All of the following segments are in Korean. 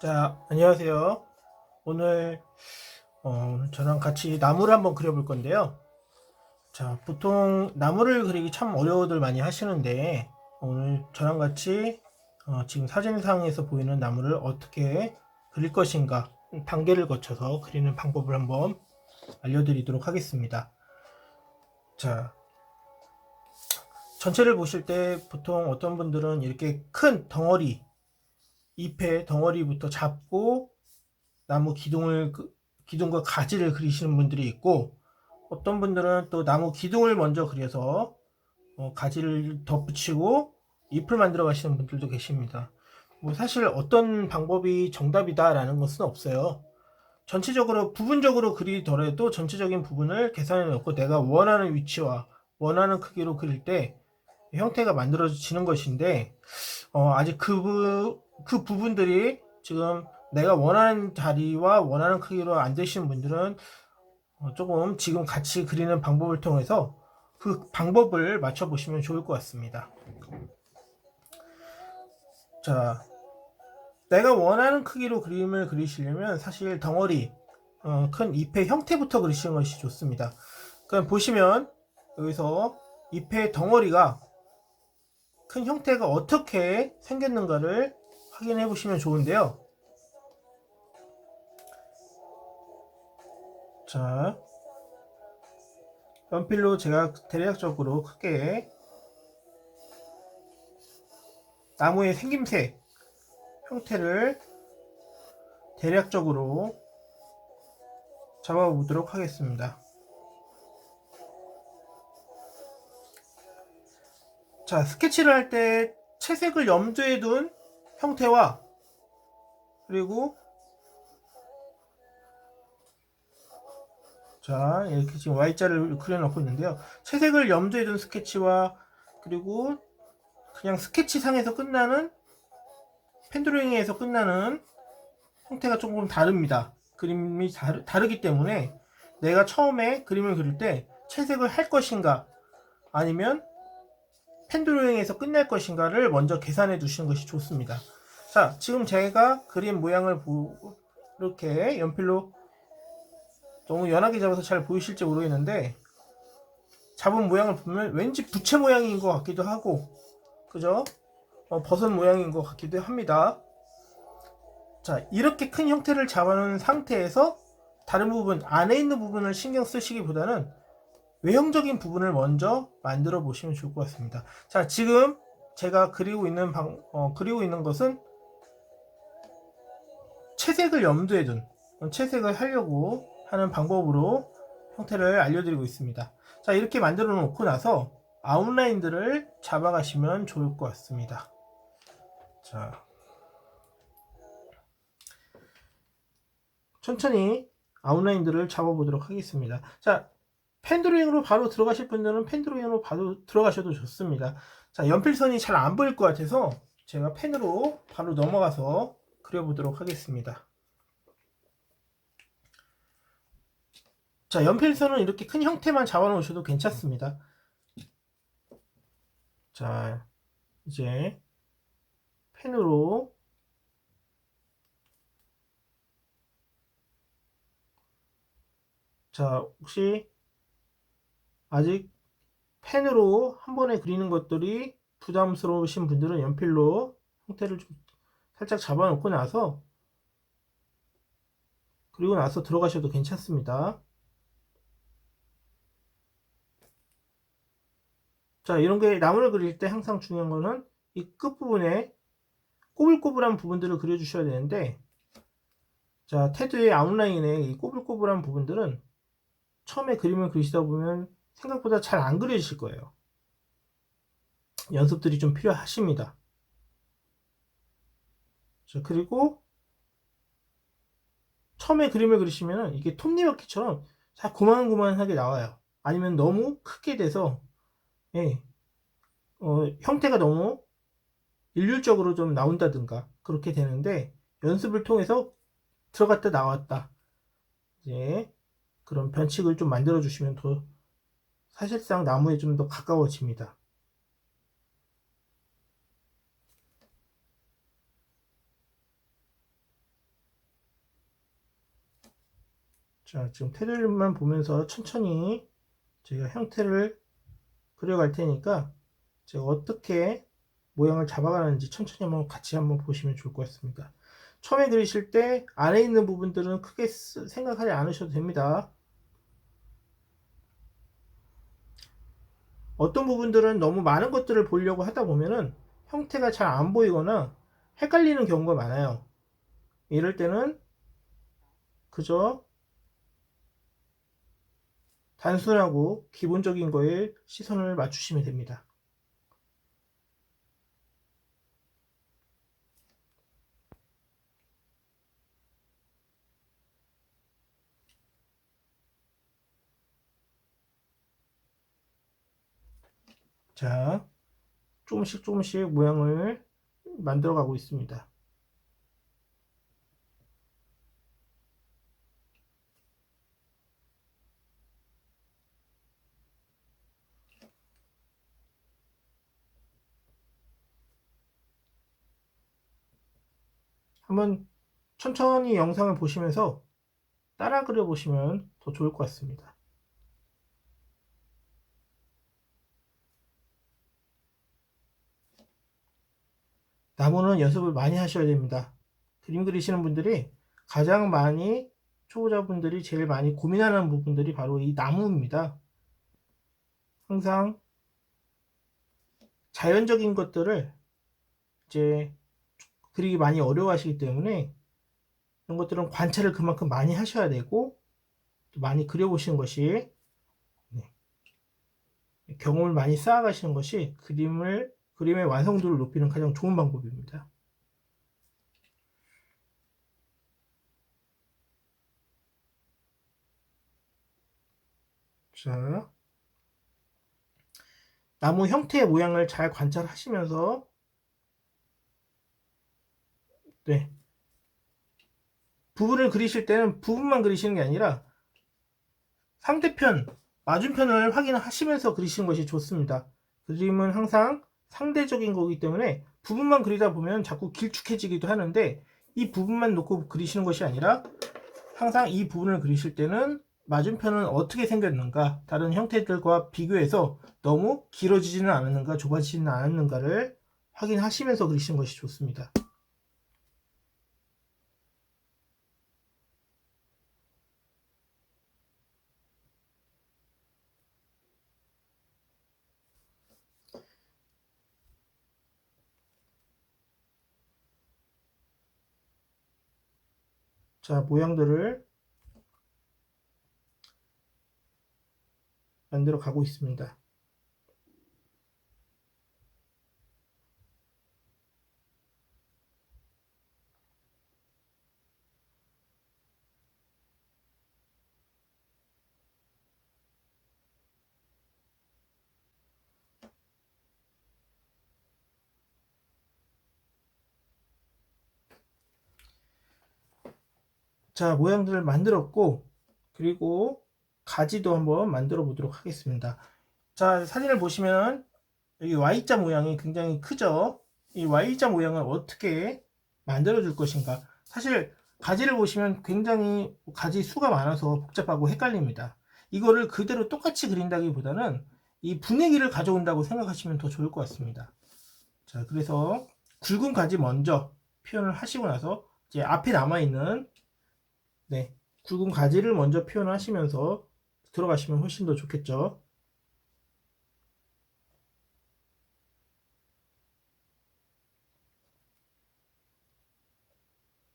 자, 안녕하세요. 오늘 저랑 같이 나무를 한번 그려볼 건데요. 자, 보통 나무를 그리기 참 어려워들 많이 하시는데 오늘 저랑 같이 지금 사진상에서 보이는 나무를 어떻게 그릴 것인가 단계를 거쳐서 그리는 방법을 한번 알려드리도록 하겠습니다. 자, 전체를 보실 때 보통 어떤 분들은 이렇게 큰 덩어리, 잎의 덩어리부터 잡고 나무 기둥과 가지를 그리시는 분들이 있고, 어떤 분들은 또 나무 기둥을 먼저 그려서 가지를 덧붙이고 잎을 만들어 가시는 분들도 계십니다. 뭐 사실 어떤 방법이 정답이다라는 것은 없어요. 전체적으로 부분적으로 그리더라도 전체적인 부분을 계산해 놓고 내가 원하는 위치와 원하는 크기로 그릴 때 형태가 만들어지는 것인데, 아직 그 부분들이 지금 내가 원하는 자리와 원하는 크기로 안 되시는 분들은 조금 지금 같이 그리는 방법을 통해서 그 방법을 맞춰보시면 좋을 것 같습니다. 자, 내가 원하는 크기로 그림을 그리시려면 사실 덩어리, 큰 잎의 형태부터 그리시는 것이 좋습니다. 그럼 보시면 여기서 잎의 덩어리가 큰 형태가 어떻게 생겼는가를 확인해 보시면 좋은데요. 자, 연필로 제가 대략적으로 크게 나무의 생김새, 형태를 대략적으로 잡아보도록 하겠습니다. 자, 스케치를 할 때 채색을 염두에 둔 형태와 그리고 자, 이렇게 지금 Y자를 그려놓고 있는데요. 채색을 염두에 둔 스케치와 그리고 그냥 스케치상에서 끝나는 펜드로잉에서 끝나는 형태가 조금 다릅니다. 그림이 다르기 때문에 내가 처음에 그림을 그릴 때 채색을 할 것인가 아니면 펜드로잉에서 끝날 것인가를 먼저 계산해 두시는 것이 좋습니다. 자, 지금 제가 그린 모양을 이렇게 연필로 너무 연하게 잡아서 잘 보이실지 모르겠는데 잡은 모양을 보면 왠지 부채 모양인 것 같기도 하고, 그죠? 버섯 모양인 것 같기도 합니다. 자, 이렇게 큰 형태를 잡아놓은 상태에서 다른 부분, 안에 있는 부분을 신경 쓰시기보다는 외형적인 부분을 먼저 만들어 보시면 좋을 것 같습니다. 자, 지금 제가 그리고 있는 것은 채색을 염두에 둔, 채색을 하려고 하는 방법으로 형태를 알려드리고 있습니다. 자, 이렇게 만들어 놓고 나서 아웃라인들을 잡아가시면 좋을 것 같습니다. 자, 천천히 아웃라인들을 잡아보도록 하겠습니다. 자, 펜드로잉으로 바로 들어가실 분들은 펜드로잉으로 바로 들어가셔도 좋습니다. 자, 연필선이 잘 안 보일 것 같아서 제가 펜으로 바로 넘어가서 그려보도록 하겠습니다. 자, 연필선은 이렇게 큰 형태만 잡아 놓으셔도 괜찮습니다. 자, 이제 펜으로 자, 혹시 아직 펜으로 한 번에 그리는 것들이 부담스러우신 분들은 연필로 형태를 좀 살짝 잡아 놓고 나서 그리고 나서 들어가셔도 괜찮습니다. 자, 이런 게 나무를 그릴 때 항상 중요한 거는 이 끝부분에 꼬불꼬불한 부분들을 그려주셔야 되는데, 자, 테두의 아웃라인에 이 꼬불꼬불한 부분들은 처음에 그림을 그리시다 보면 생각보다 잘 안 그려지실 거예요. 연습들이 좀 필요하십니다. 자, 그리고 처음에 그림을 그리시면 이게 톱니바퀴처럼 자 고만고만하게 나와요. 아니면 너무 크게 돼서 예, 형태가 너무 일률적으로 좀 나온다든가 그렇게 되는데, 연습을 통해서 들어갔다 나왔다 이제 그런 변칙을 좀 만들어 주시면 더 사실상 나무에 좀 더 가까워집니다. 자, 지금 테두리만 보면서 천천히 제가 형태를 그려갈 테니까 제가 어떻게 모양을 잡아가는지 천천히 같이 한번 보시면 좋을 것 같습니다. 처음에 그리실 때 안에 있는 부분들은 크게 생각하지 않으셔도 됩니다. 어떤 부분들은 너무 많은 것들을 보려고 하다 보면은 형태가 잘 안 보이거나 헷갈리는 경우가 많아요. 이럴 때는 그저 단순하고 기본적인 거에 시선을 맞추시면 됩니다. 자, 조금씩 조금씩 모양을 만들어 가고 있습니다. 한번 천천히 영상을 보시면서 따라 그려 보시면 더 좋을 것 같습니다. 나무는 연습을 많이 하셔야 됩니다. 그림 그리시는 분들이 가장 많이 초보자분들이 제일 많이 고민하는 부분들이 바로 이 나무입니다. 항상 자연적인 것들을 이제 그리기 많이 어려워하시기 때문에 이런 것들은 관찰을 그만큼 많이 하셔야 되고 또 많이 그려보시는 것이 경험을 많이 쌓아가시는 것이 그림의 완성도를 높이는 가장 좋은 방법입니다. 자, 나무 형태의 모양을 잘 관찰하시면서 네, 부분을 그리실 때는 부분만 그리시는 게 아니라 상대편, 맞은편을 확인하시면서 그리시는 것이 좋습니다. 그림은 항상 상대적인 거기 때문에 부분만 그리다 보면 자꾸 길쭉해지기도 하는데 이 부분만 놓고 그리시는 것이 아니라 항상 이 부분을 그리실 때는 맞은편은 어떻게 생겼는가, 다른 형태들과 비교해서 너무 길어지지는 않았는가, 좁아지지는 않았는가를 확인하시면서 그리시는 것이 좋습니다. 자, 모양들을 만들어 가고 있습니다. 자, 모양들을 만들었고, 그리고 가지도 한번 만들어 보도록 하겠습니다. 자, 사진을 보시면 여기 Y자 모양이 굉장히 크죠? 이 Y자 모양을 어떻게 만들어 줄 것인가? 사실 가지를 보시면 굉장히 가지 수가 많아서 복잡하고 헷갈립니다. 이거를 그대로 똑같이 그린다기보다는 이 분위기를 가져온다고 생각하시면 더 좋을 것 같습니다. 자, 그래서 굵은 가지 먼저 표현을 하시고 나서 이제 앞에 남아있는 네, 굵은 가지를 먼저 표현하시면서 들어가시면 훨씬 더 좋겠죠.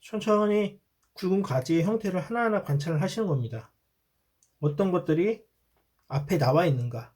천천히 굵은 가지의 형태를 하나하나 관찰을 하시는 겁니다. 어떤 것들이 앞에 나와 있는가.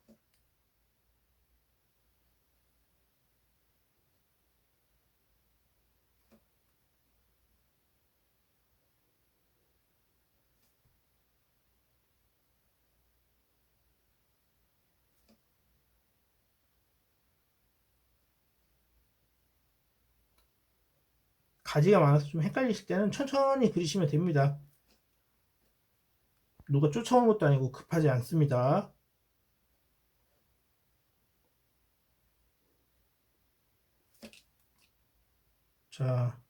가지가 많아서 좀 헷갈리실 때는 천천히 그리시면 됩니다. 누가 쫓아오는 것도 아니고 급하지 않습니다. 자,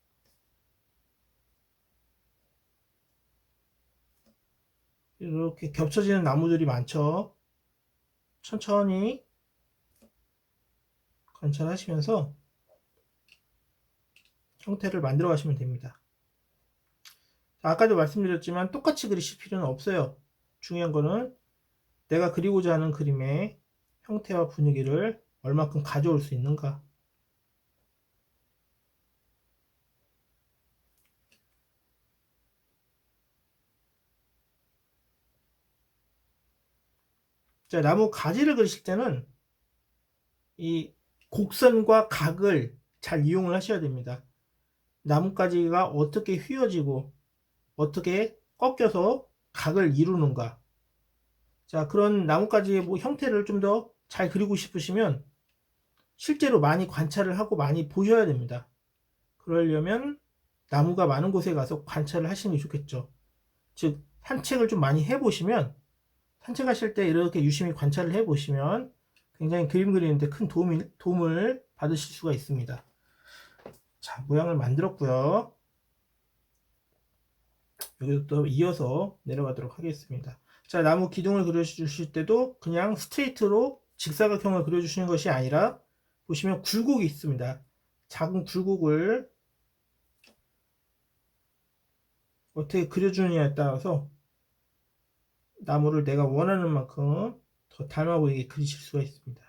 이렇게 겹쳐지는 나무들이 많죠. 천천히 관찰하시면서 형태를 만들어 가시면 됩니다. 아까도 말씀드렸지만 똑같이 그리실 필요는 없어요. 중요한 거는 내가 그리고자 하는 그림의 형태와 분위기를 얼마큼 가져올 수 있는가. 자, 나무 가지를 그리실 때는 이 곡선과 각을 잘 이용을 하셔야 됩니다. 나뭇가지가 어떻게 휘어지고 어떻게 꺾여서 각을 이루는가. 자, 그런 나뭇가지의 뭐 형태를 좀 더 잘 그리고 싶으시면 실제로 많이 관찰을 하고 많이 보셔야 됩니다. 그러려면 나무가 많은 곳에 가서 관찰을 하시는 게 좋겠죠. 즉, 산책을 좀 많이 해보시면, 산책하실 때 이렇게 유심히 관찰을 해보시면 굉장히 그림 그리는데 큰 도움을 받으실 수가 있습니다. 자, 모양을 만들었고요. 여기서 또 이어서 내려가도록 하겠습니다. 자, 나무 기둥을 그려주실 때도 그냥 스트레이트로 직사각형을 그려주시는 것이 아니라 보시면 굴곡이 있습니다. 작은 굴곡을 어떻게 그려주느냐에 따라서 나무를 내가 원하는 만큼 더 닮아 보이게 그리실 수가 있습니다.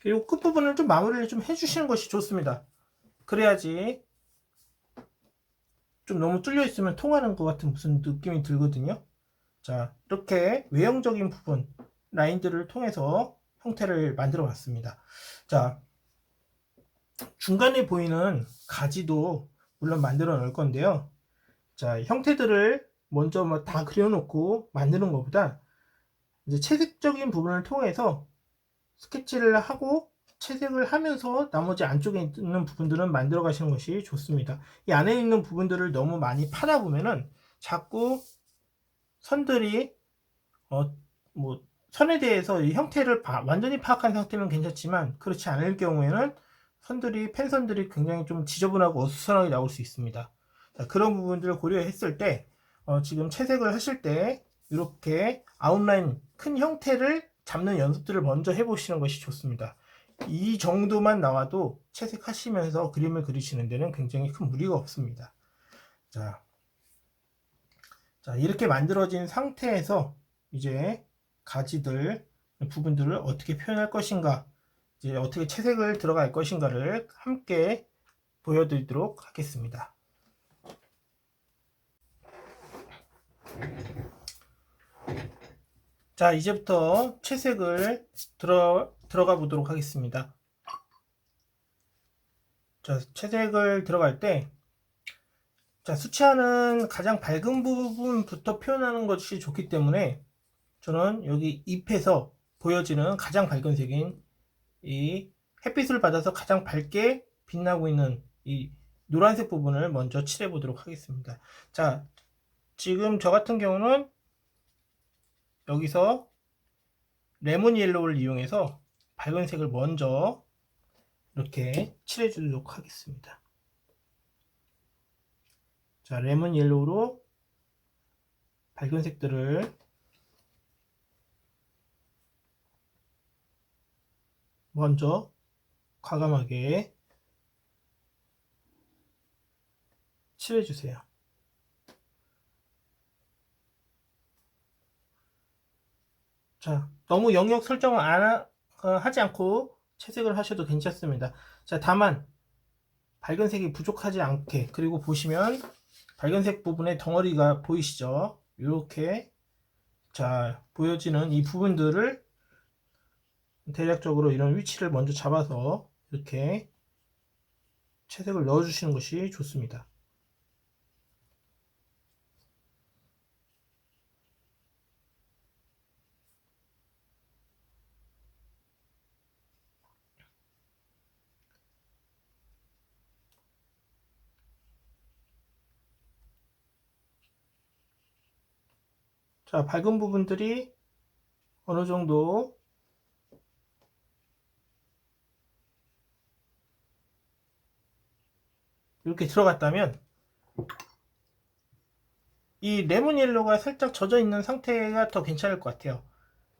그리고 끝부분을 좀 마무리를 좀 해주시는 것이 좋습니다. 그래야지 좀 너무 뚫려 있으면 통하는 것 같은 무슨 느낌이 들거든요. 자, 이렇게 외형적인 부분 라인들을 통해서 형태를 만들어 봤습니다. 자, 중간에 보이는 가지도 물론 만들어 놓을 건데요. 자, 형태들을 먼저 뭐 다 그려놓고 만드는 것보다 이제 채색적인 부분을 통해서 스케치를 하고 채색을 하면서 나머지 안쪽에 있는 부분들은 만들어 가시는 것이 좋습니다. 이 안에 있는 부분들을 너무 많이 파다 보면은 자꾸 선들이 뭐 선에 대해서 이 형태를 완전히 파악한 상태면 괜찮지만 그렇지 않을 경우에는 펜선들이 굉장히 좀 지저분하고 어수선하게 나올 수 있습니다. 자, 그런 부분들을 고려했을 때 지금 채색을 하실 때 이렇게 아웃라인 큰 형태를 잡는 연습들을 먼저 해보시는 것이 좋습니다. 이 정도만 나와도 채색하시면서 그림을 그리시는 데는 굉장히 큰 무리가 없습니다. 자, 이렇게 만들어진 상태에서 이제 가지들 부분들을 어떻게 표현할 것인가, 이제 어떻게 채색을 들어갈 것인가를 함께 보여드리도록 하겠습니다. 자, 이제부터 채색을 들어가 보도록 하겠습니다. 자, 채색을 들어갈 때, 자, 수채화는 가장 밝은 부분부터 표현하는 것이 좋기 때문에 저는 여기 잎에서 보여지는 가장 밝은 색인 이 햇빛을 받아서 가장 밝게 빛나고 있는 이 노란색 부분을 먼저 칠해 보도록 하겠습니다. 자, 지금 저 같은 경우는 여기서 레몬 옐로우를 이용해서 밝은 색을 먼저 이렇게 칠해 주도록 하겠습니다. 자, 레몬 옐로우로 밝은 색들을 먼저 과감하게 칠해 주세요. 자, 너무 영역 설정을 하지 않고 채색을 하셔도 괜찮습니다. 자, 다만 밝은 색이 부족하지 않게, 그리고 보시면 밝은 색 부분에 덩어리가 보이시죠? 이렇게 자 보여지는 이 부분들을 대략적으로 이런 위치를 먼저 잡아서 이렇게 채색을 넣어 주시는 것이 좋습니다. 자, 밝은 부분들이 어느 정도 이렇게 들어갔다면 이 레몬 옐로우가 살짝 젖어 있는 상태가 더 괜찮을 것 같아요.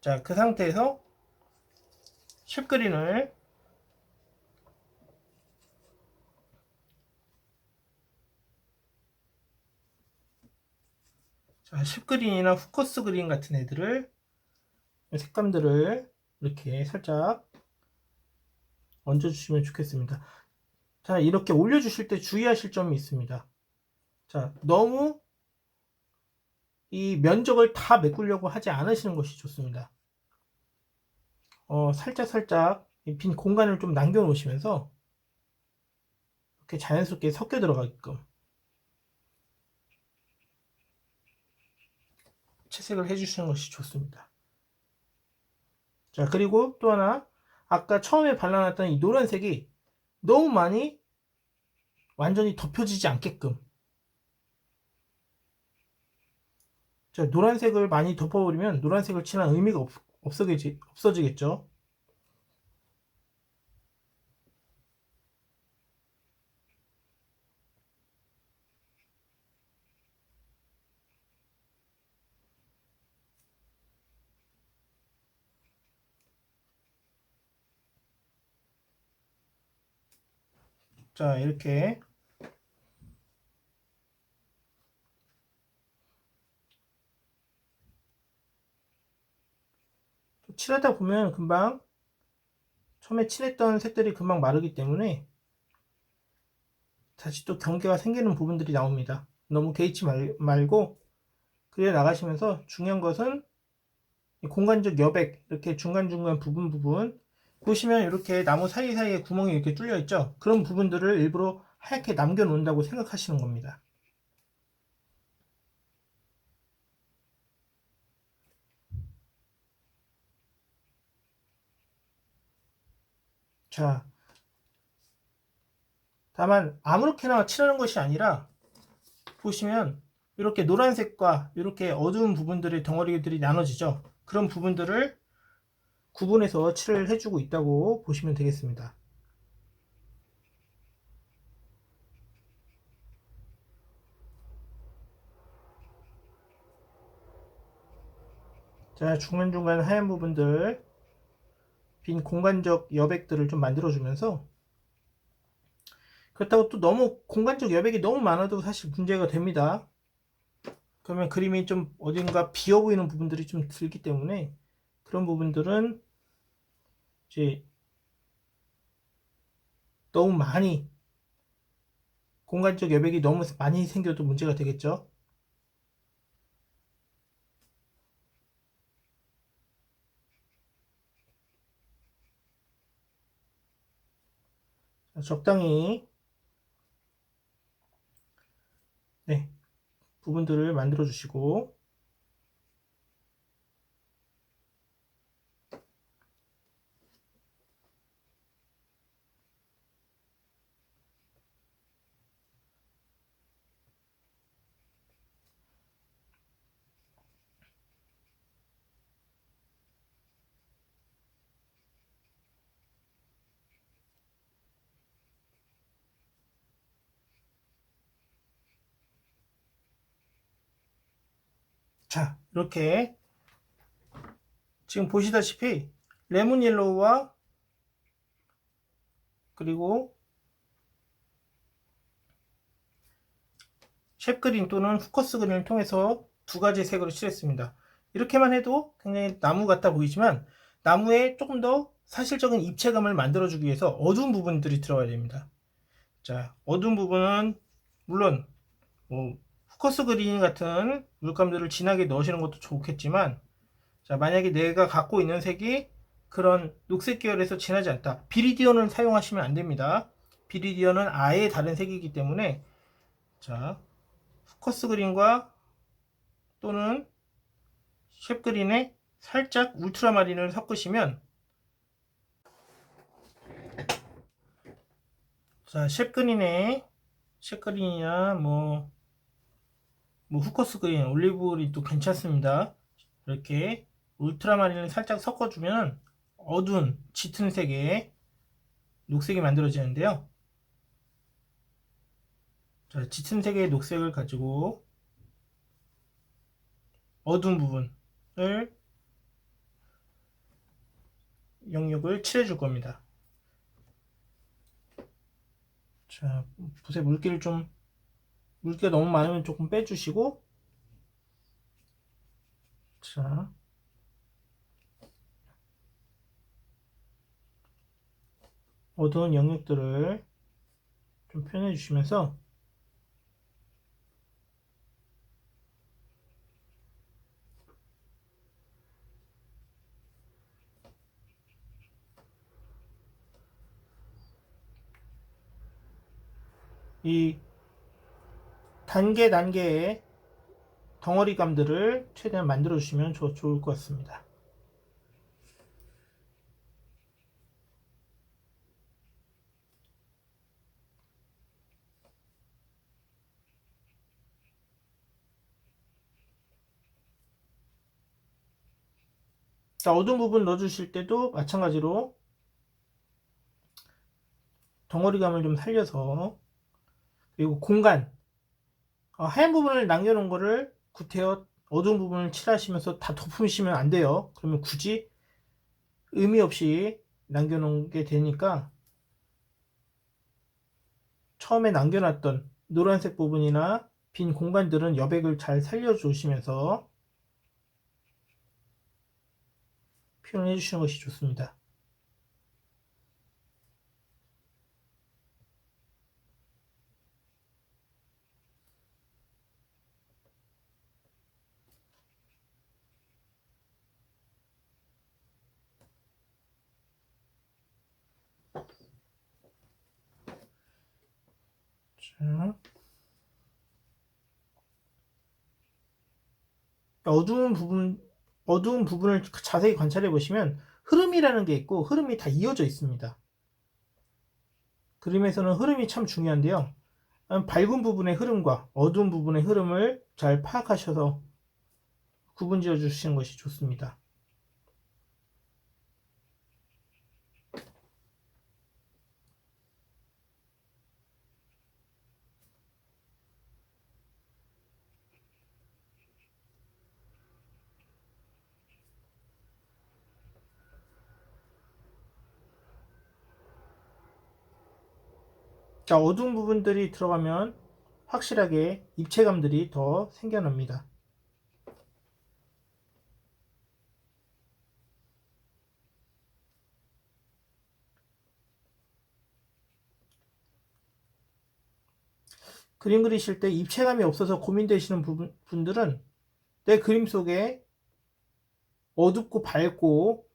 자, 그 상태에서 쉽그린을 자, 쉽그린이나 후커스 그린 같은 애들을 색감들을 이렇게 살짝 얹어주시면 좋겠습니다. 자, 이렇게 올려주실 때 주의하실 점이 있습니다. 자, 너무 이 면적을 다 메꾸려고 하지 않으시는 것이 좋습니다. 살짝 빈 공간을 좀 남겨 놓으시면서 이렇게 자연스럽게 섞여 들어가게끔 채색을 해주시는 것이 좋습니다. 자, 그리고 또 하나, 아까 처음에 발라놨던 이 노란색이 너무 많이 완전히 덮여지지 않게끔, 자, 노란색을 많이 덮어버리면 노란색을 칠한 의미가 없어지겠죠. 자, 이렇게 칠하다 보면 금방 처음에 칠했던 색들이 금방 마르기 때문에 다시 또 경계가 생기는 부분들이 나옵니다. 너무 개의치 말고 그려 나가시면서 중요한 것은 공간적 여백, 이렇게 중간중간 부분 보시면 이렇게 나무 사이사이에 구멍이 이렇게 뚫려 있죠. 그런 부분들을 일부러 하얗게 남겨 놓는다고 생각하시는 겁니다. 자, 다만 아무렇게나 칠하는 것이 아니라 보시면 이렇게 노란색과 이렇게 어두운 부분들의 덩어리들이 나눠지죠. 그런 부분들을 구분해서 칠을 해주고 있다고 보시면 되겠습니다. 자, 중간중간 하얀 부분들, 빈 공간적 여백들을 좀 만들어주면서, 그렇다고 또 너무 공간적 여백이 너무 많아도 사실 문제가 됩니다. 그러면 그림이 좀 어딘가 비어 보이는 부분들이 좀 들기 때문에 그런 부분들은 이제 너무 많이 공간적 여백이 너무 많이 생겨도 문제가 되겠죠. 적당히 네, 부분들을 만들어 주시고, 자, 이렇게 지금 보시다시피 레몬 옐로우와 그리고 쉐프그린 또는 후커스 그린을 통해서 두 가지 색으로 칠했습니다. 이렇게만 해도 굉장히 나무 같아 보이지만 나무에 조금 더 사실적인 입체감을 만들어주기 위해서 어두운 부분들이 들어가야 됩니다. 자, 어두운 부분은 물론 후커스 그린 같은 물감들을 진하게 넣으시는 것도 좋겠지만, 자, 만약에 내가 갖고 있는 색이 그런 녹색 계열에서 진하지 않다. 비리디언을 사용하시면 안 됩니다. 비리디언은 아예 다른 색이기 때문에, 자, 후커스 그린과 또는 쉐프그린에 살짝 울트라마린을 섞으시면, 자, 쉐프그린이나 후커스 그린, 올리브 그린도 괜찮습니다. 이렇게 울트라마린을 살짝 섞어주면 어두운 짙은 색의 녹색이 만들어지는데요. 자, 짙은 색의 녹색을 가지고 어두운 부분을 영역을 칠해줄 겁니다. 자, 붓에 물기가 너무 많으면 조금 빼주시고, 자, 어두운 영역들을 좀 표현해 주시면서 이 단계의 덩어리감들을 최대한 만들어 주시면 좋을 것 같습니다. 자, 어두운 부분 넣어주실 때도 마찬가지로 덩어리감을 좀 살려서, 그리고 공간, 하얀 부분을 남겨놓은 거를 구태여 어두운 부분을 칠하시면서 다 덮으시면 안 돼요. 그러면 굳이 의미 없이 남겨놓게 되니까 처음에 남겨놨던 노란색 부분이나 빈 공간들은 여백을 잘 살려주시면서 표현해 주시는 것이 좋습니다. 자, 어두운 부분을 자세히 관찰해 보시면 흐름이라는 게 있고, 흐름이 다 이어져 있습니다. 그림에서는 흐름이 참 중요한데요. 밝은 부분의 흐름과 어두운 부분의 흐름을 잘 파악하셔서 구분 지어 주시는 것이 좋습니다. 자, 어두운 부분들이 들어가면 확실하게 입체감들이 더 생겨납니다. 그림 그리실 때 입체감이 없어서 고민되시는 분들은 내 그림 속에 어둡고 밝고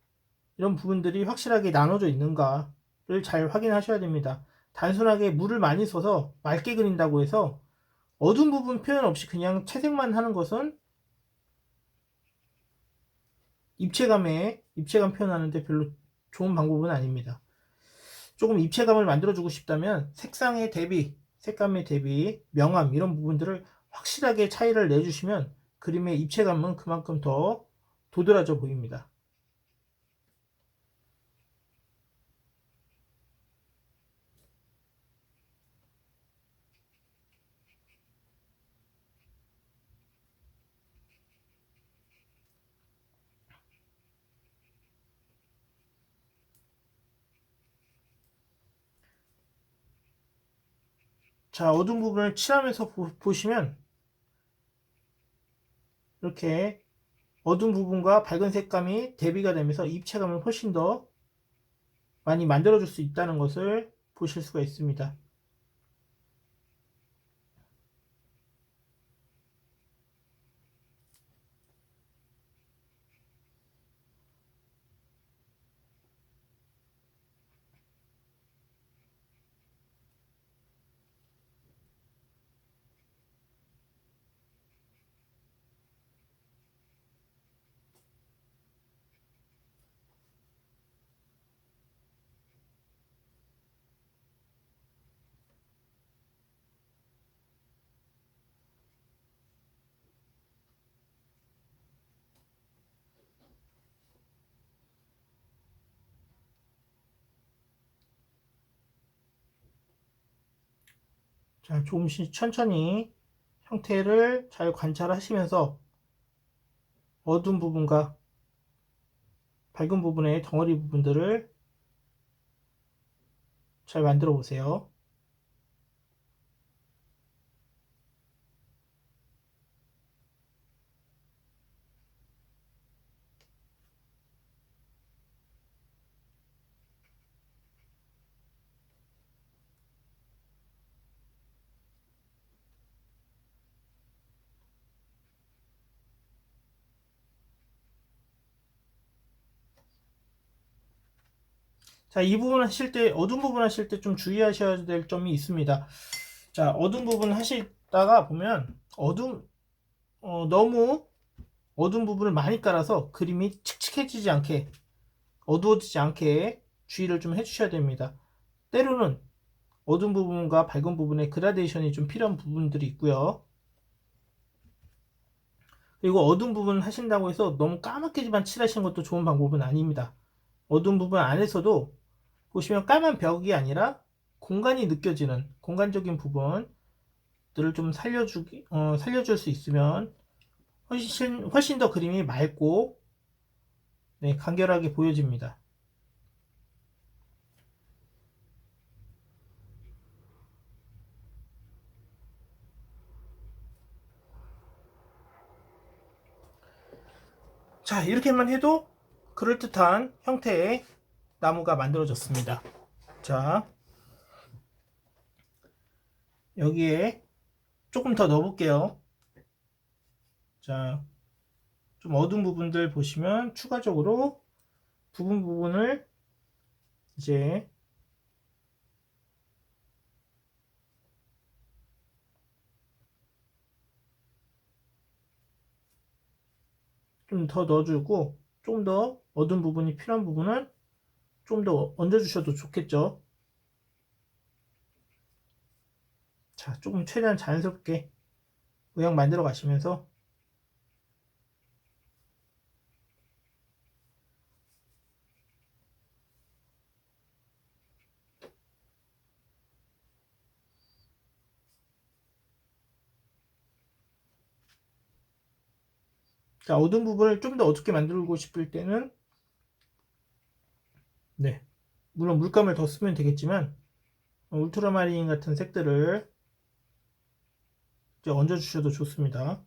이런 부분들이 확실하게 나눠져 있는가를 잘 확인하셔야 됩니다. 단순하게 물을 많이 써서 맑게 그린다고 해서 어두운 부분 표현 없이 그냥 채색만 하는 것은 입체감 표현하는데 별로 좋은 방법은 아닙니다. 조금 입체감을 만들어주고 싶다면 색감의 대비, 명암 이런 부분들을 확실하게 차이를 내주시면 그림의 입체감은 그만큼 더 도드라져 보입니다. 자, 어두운 부분을 칠하면서 보시면 이렇게 어두운 부분과 밝은 색감이 대비가 되면서 입체감을 훨씬 더 많이 만들어줄 수 있다는 것을 보실 수가 있습니다. 자, 조금씩 천천히 형태를 잘 관찰하시면서 어두운 부분과 밝은 부분의 덩어리 부분들을 잘 만들어 보세요. 자, 이 부분 하실 때, 어두운 부분 하실 때 좀 주의하셔야 될 점이 있습니다. 자, 어두운 부분 하시다가 보면, 너무 어두운 부분을 많이 깔아서 그림이 칙칙해지지 않게, 어두워지지 않게 주의를 좀 해주셔야 됩니다. 때로는 어두운 부분과 밝은 부분의 그라데이션이 좀 필요한 부분들이 있고요. 그리고 어두운 부분 하신다고 해서 너무 까맣게만 칠하시는 것도 좋은 방법은 아닙니다. 어두운 부분 안에서도 보시면 까만 벽이 아니라 공간이 느껴지는 공간적인 부분들을 좀 살려줄 수 있으면 훨씬 더 그림이 맑고, 네, 간결하게 보여집니다. 자, 이렇게만 해도 그럴듯한 형태의 나무가 만들어졌습니다. 자, 여기에 조금 더 넣어볼게요. 자, 좀 어두운 부분들 보시면 추가적으로 부분을 이제 좀 더 넣어주고, 좀 더 어두운 부분이 필요한 부분은 좀 더 얹어주셔도 좋겠죠. 자, 조금 최대한 자연스럽게 모양 만들어 가시면서, 자, 어두운 부분을 좀 더 어둡게 만들고 싶을 때는, 네, 물론 물감을 더 쓰면 되겠지만 울트라마린 같은 색들을 이제 얹어 주셔도 좋습니다.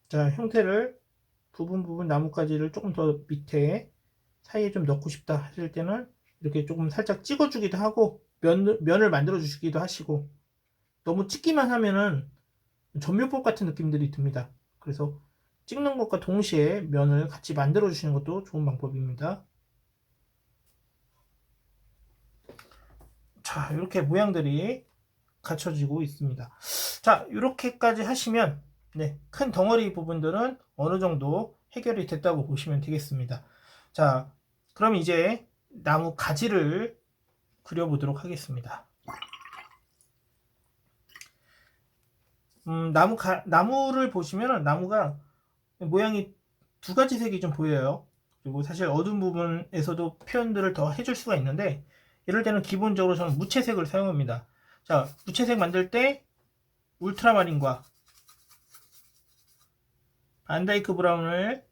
자, 형태를 부분 나뭇가지를 조금 더 밑에 사이에 좀 넣고 싶다 하실 때는 이렇게 조금 살짝 찍어주기도 하고, 면을 만들어 주시기도 하시고, 너무 찍기만 하면은 전묘법 같은 느낌들이 듭니다. 그래서 찍는 것과 동시에 면을 같이 만들어 주시는 것도 좋은 방법입니다. 자, 이렇게 모양들이 갖춰지고 있습니다. 자, 이렇게까지 하시면, 네, 큰 덩어리 부분들은 어느 정도 해결이 됐다고 보시면 되겠습니다. 자, 그럼 이제 나무 가지를 그려보도록 하겠습니다. 나무를 보시면 나무가 모양이 두 가지 색이 좀 보여요. 그리고 사실 어두운 부분에서도 표현들을 더 해줄 수가 있는데, 이럴 때는 기본적으로 저는 무채색을 사용합니다. 자, 무채색 만들 때 울트라마린과 반다이크 브라운을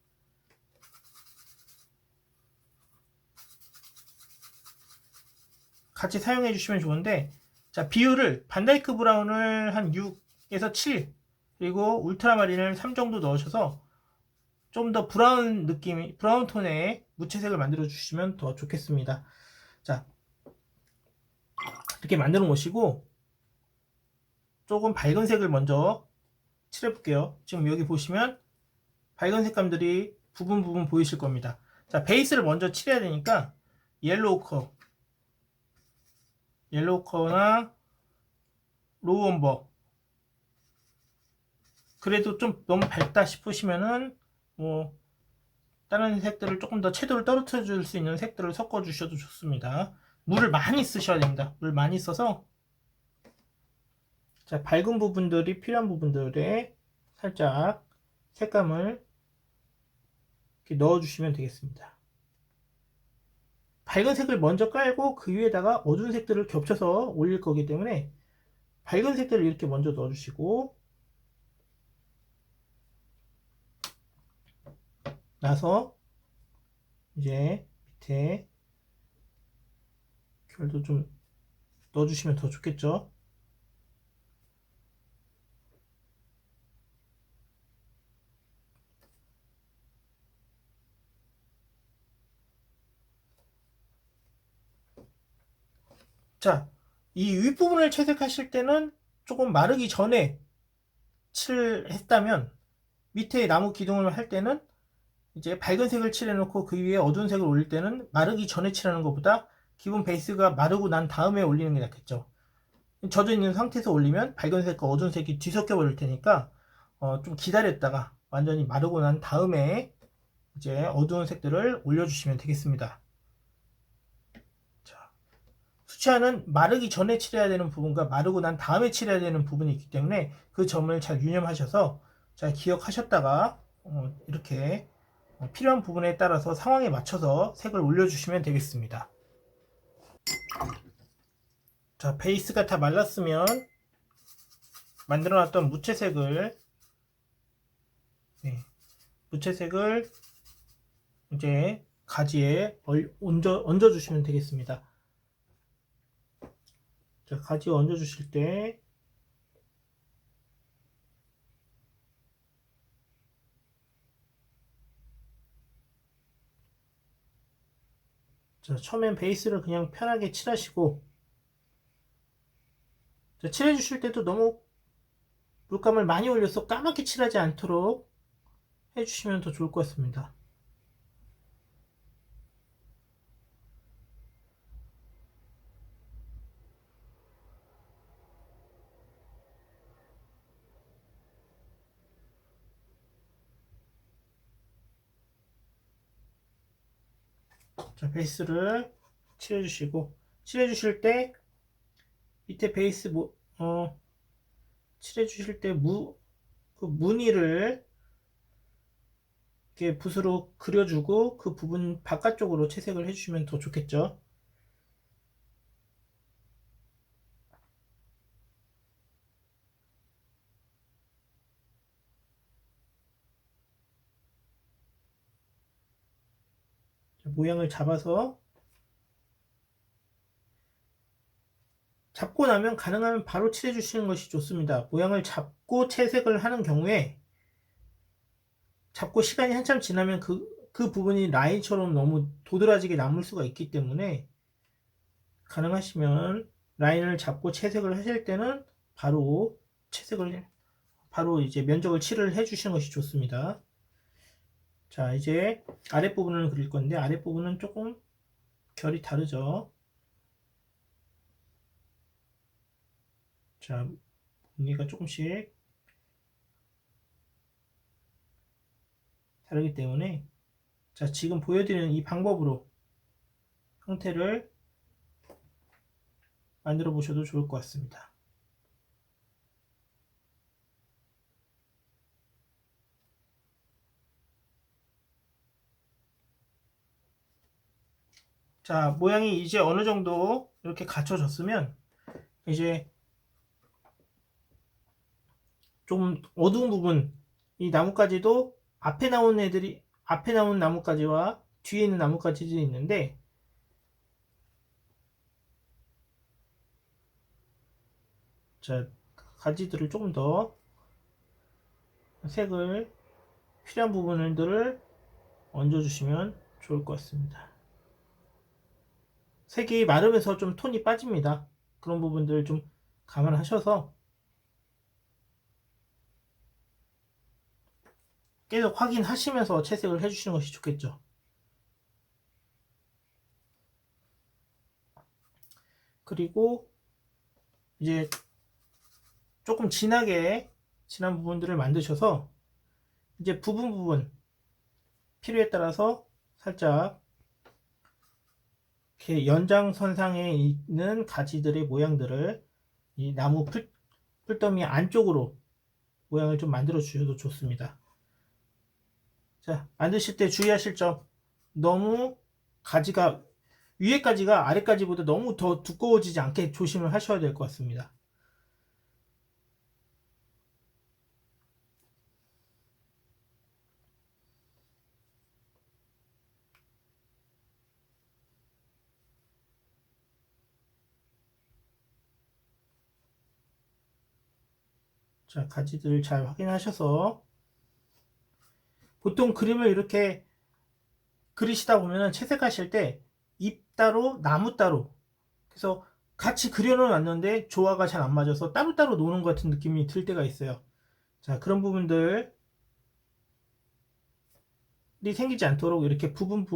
같이 사용해 주시면 좋은데, 자, 비율을 반다이크 브라운을 한 6에서 7, 그리고 울트라마린을 3 정도 넣으셔서 좀 더 브라운 톤의 무채색을 만들어 주시면 더 좋겠습니다. 자, 이렇게 만들어 놓으시고 조금 밝은 색을 먼저 칠해 볼게요. 지금 여기 보시면 밝은 색감들이 부분 보이실 겁니다. 자, 베이스를 먼저 칠해야 되니까 옐로우 컬, 옐로우 커나 로우 엄버, 그래도 좀 너무 밝다 싶으시면은 뭐 다른 색들을 조금 더 채도를 떨어뜨려 줄 수 있는 색들을 섞어 주셔도 좋습니다. 물을 많이 쓰셔야 됩니다. 물 많이 써서, 자, 밝은 부분들이 필요한 부분들에 살짝 색감을 이렇게 넣어 주시면 되겠습니다. 밝은 색을 먼저 깔고 그 위에다가 어두운 색들을 겹쳐서 올릴 거기 때문에 밝은 색들을 이렇게 먼저 넣어 주시고 나서 이제 밑에 결도 좀 넣어주시면 더 좋겠죠. 자, 이 윗부분을 채색하실 때는 조금 마르기 전에 칠했다면 밑에 나무 기둥을 할 때는 이제 밝은 색을 칠해놓고 그 위에 어두운 색을 올릴 때는 마르기 전에 칠하는 것보다 기본 베이스가 마르고 난 다음에 올리는 게 낫겠죠. 젖어 있는 상태에서 올리면 밝은 색과 어두운 색이 뒤섞여 버릴 테니까 좀 기다렸다가 완전히 마르고 난 다음에 이제 어두운 색들을 올려주시면 되겠습니다. 자, 수채화는 마르기 전에 칠해야 되는 부분과 마르고 난 다음에 칠해야 되는 부분이 있기 때문에 그 점을 잘 유념하셔서 잘 기억하셨다가 이렇게 필요한 부분에 따라서 상황에 맞춰서 색을 올려주시면 되겠습니다. 자, 베이스가 다 말랐으면 만들어놨던 무채색을 무채색을 이제 가지에 얹어 주시면 되겠습니다. 자, 가지에 얹어 주실 때 자, 처음엔 베이스를 그냥 편하게 칠하시고, 자, 칠해 주실 때도 너무 물감을 많이 올려서 까맣게 칠하지 않도록 해주시면 더 좋을 것 같습니다. 자, 베이스를 칠해 주시고, 칠해 주실 때 밑에 베이스 칠해 주실 때 그 무늬를 이렇게 붓으로 그려주고 그 부분 바깥쪽으로 채색을 해주시면 더 좋겠죠. 자, 모양을 잡고 나면 가능하면 바로 칠해 주시는 것이 좋습니다. 모양을 잡고 채색을 하는 경우에 잡고 시간이 한참 지나면 그 부분이 라인처럼 너무 도드라지게 남을 수가 있기 때문에 가능하시면 라인을 잡고 채색을 하실 때는 바로 이제 면적을 칠을 해 주시는 것이 좋습니다. 자, 이제 아랫부분을 그릴 건데 아랫부분은 조금 결이 다르죠. 자, 무늬가 조금씩 다르기 때문에 자, 지금 보여드리는 이 방법으로 형태를 만들어 보셔도 좋을 것 같습니다. 자, 모양이 이제 어느 정도 이렇게 갖춰졌으면 이제 좀 어두운 부분, 이 나뭇가지도 앞에 나온 나뭇가지와 뒤에 있는 나뭇가지도 있는데 자, 가지들을 조금 더 색을 필요한 부분들을 얹어주시면 좋을 것 같습니다. 색이 마르면서 좀 톤이 빠집니다. 그런 부분들 좀 감안하셔서 계속 확인하시면서 채색을 해주시는 것이 좋겠죠. 그리고 이제 조금 진한 부분들을 만드셔서 이제 부분 필요에 따라서 살짝 이렇게 연장선상에 있는 가지들의 모양들을 이 나무 풀더미 안쪽으로 모양을 좀 만들어 주셔도 좋습니다. 자, 만드실 때 주의하실 점, 너무 가지가 위에 가지가 아래 가지보다 너무 더 두꺼워지지 않게 조심을 하셔야 될 것 같습니다. 자, 가지들 잘 확인하셔서 보통 그림을 이렇게 그리시다 보면은 채색하실 때 잎 따로 나무 따로 그래서 같이 그려놓았는데 조화가 잘 안 맞아서 따로따로 노는 것 같은 느낌이 들 때가 있어요. 자, 그런 부분들이 생기지 않도록 이렇게 부분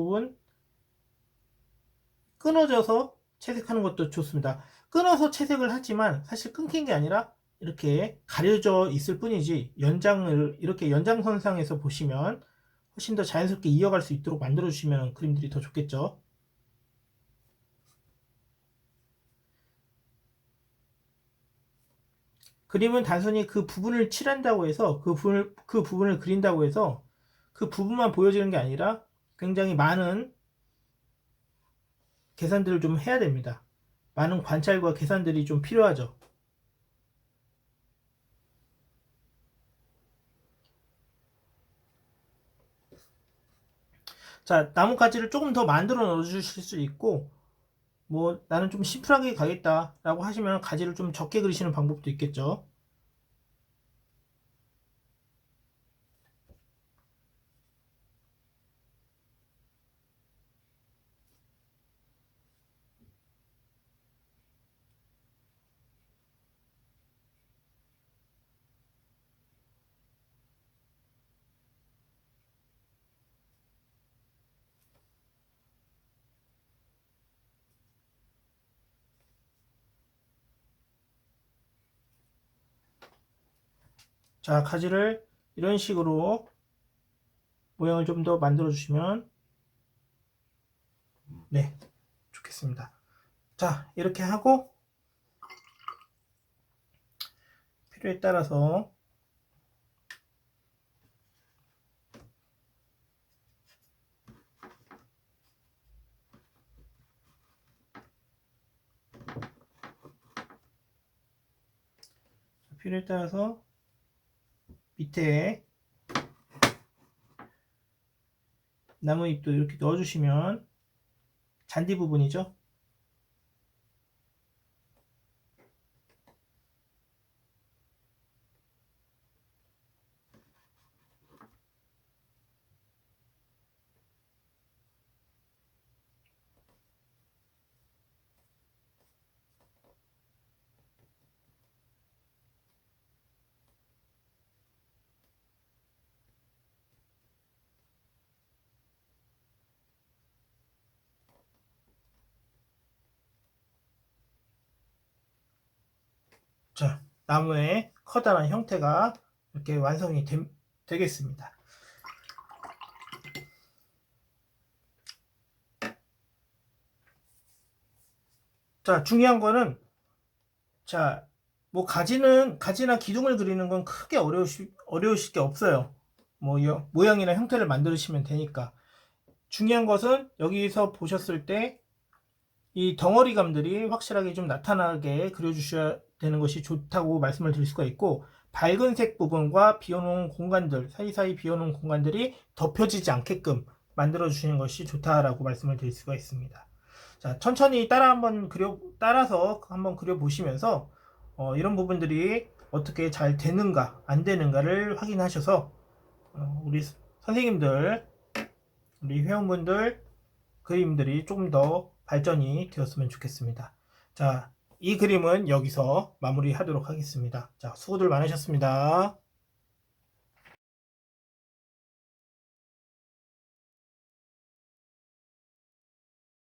끊어져서 채색하는 것도 좋습니다. 끊어서 채색을 하지만 사실 끊긴 게 아니라 이렇게 가려져 있을 뿐이지 연장을 이렇게 연장선상에서 보시면 훨씬 더 자연스럽게 이어갈 수 있도록 만들어 주시면 그림들이 더 좋겠죠. 그림은 단순히 그 부분을 칠한다고 해서 그 부분을 그린다고 해서 그 부분만 보여지는 게 아니라 굉장히 많은 계산들을 좀 해야 됩니다. 많은 관찰과 계산들이 좀 필요하죠. 자, 나뭇가지를 조금 더 만들어 넣어 주실 수 있고 뭐 나는 좀 심플하게 가겠다 라고 하시면 가지를 좀 적게 그리시는 방법도 있겠죠. 자, 가지를 이런 식으로 모양을 좀 더 만들어 주시면 네, 좋겠습니다. 자, 이렇게 하고 필요에 따라서 밑에 나무잎도 이렇게 넣어주시면 잔디 부분이죠. 자, 나무의 커다란 형태가 이렇게 완성이 되겠습니다. 자, 중요한 거는 자, 뭐 가지나 기둥을 그리는 건 크게 어려우실 게 없어요. 뭐 모양이나 형태를 만드시면 되니까. 중요한 것은 여기서 보셨을 때 이 덩어리감들이 확실하게 좀 나타나게 그려주셔야 되는 것이 좋다고 말씀을 드릴 수가 있고, 밝은색 부분과 비워놓은 공간들, 사이사이 비워놓은 공간들이 덮여지지 않게끔 만들어 주시는 것이 좋다라고 말씀을 드릴 수가 있습니다. 자, 천천히 따라서 한번 그려 보시면서 이런 부분들이 어떻게 잘 되는가 안 되는가를 확인하셔서 우리 선생님들, 우리 회원분들 그림들이 조금 더 발전이 되었으면 좋겠습니다. 자, 이 그림은 여기서 마무리하도록 하겠습니다. 자, 수고들 많으셨습니다.